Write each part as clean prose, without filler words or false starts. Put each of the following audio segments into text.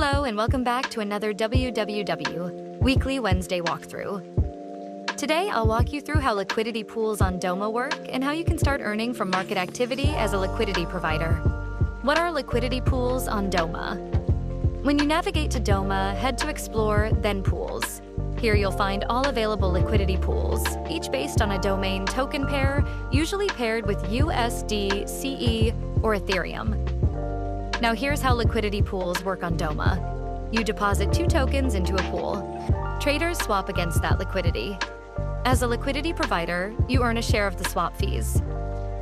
Hello and welcome back to another WWW Weekly Wednesday walkthrough. Today I'll walk you through how liquidity pools on Doma work and how you can start earning from market activity as a liquidity provider. What are liquidity pools on Doma? When you navigate to Doma, head to Explore, then Pools. Here you'll find all available liquidity pools, each based on a domain token pair, usually paired with USD, CE, or Ethereum. Now here's how liquidity pools work on Doma. You deposit 2 tokens into a pool. Traders swap against that liquidity. As a liquidity provider, you earn a share of the swap fees.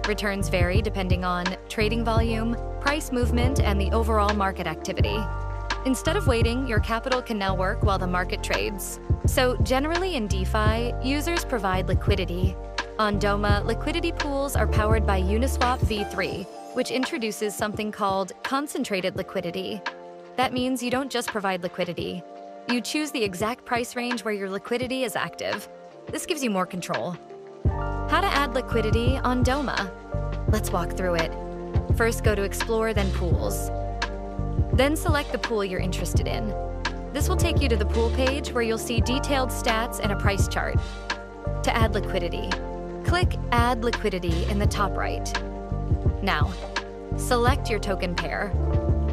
Returns vary depending on trading volume, price movement, and the overall market activity. Instead of waiting, your capital can now work while the market trades. So generally in DeFi, users provide liquidity. On Doma, liquidity pools are powered by Uniswap v3, which introduces something called concentrated liquidity. That means you don't just provide liquidity. You choose the exact price range where your liquidity is active. This gives you more control. How to add liquidity on Doma? Let's walk through it. First, go to Explore, then Pools. Then select the pool you're interested in. This will take you to the pool page where you'll see detailed stats and a price chart. To add liquidity, click Add Liquidity in the top right. Now, select your token pair.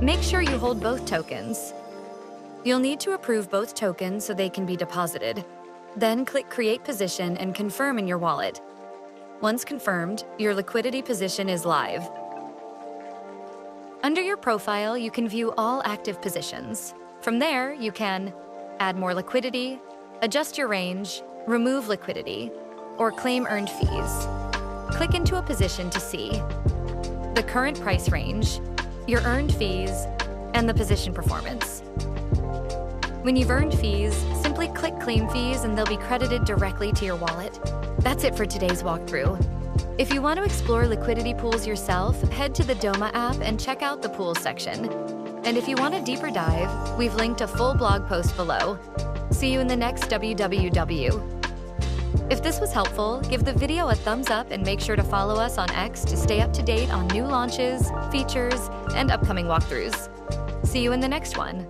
Make sure you hold both tokens. You'll need to approve both tokens so they can be deposited. Then click Create Position and confirm in your wallet. Once confirmed, your liquidity position is live. Under your profile, you can view all active positions. From there, you can add more liquidity, adjust your range, remove liquidity, or claim earned fees. Click into a position to see the current price range, your earned fees, and the position performance. When you've earned fees, simply click Claim Fees and they'll be credited directly to your wallet. That's it for today's walkthrough. If you want to explore liquidity pools yourself, head to the Doma app and check out the Pools section. And if you want a deeper dive, we've linked a full blog post below. See you in the next WWW. If this was helpful, give the video a thumbs up and make sure to follow us on X to stay up to date on new launches, features, and upcoming walkthroughs. See you in the next one.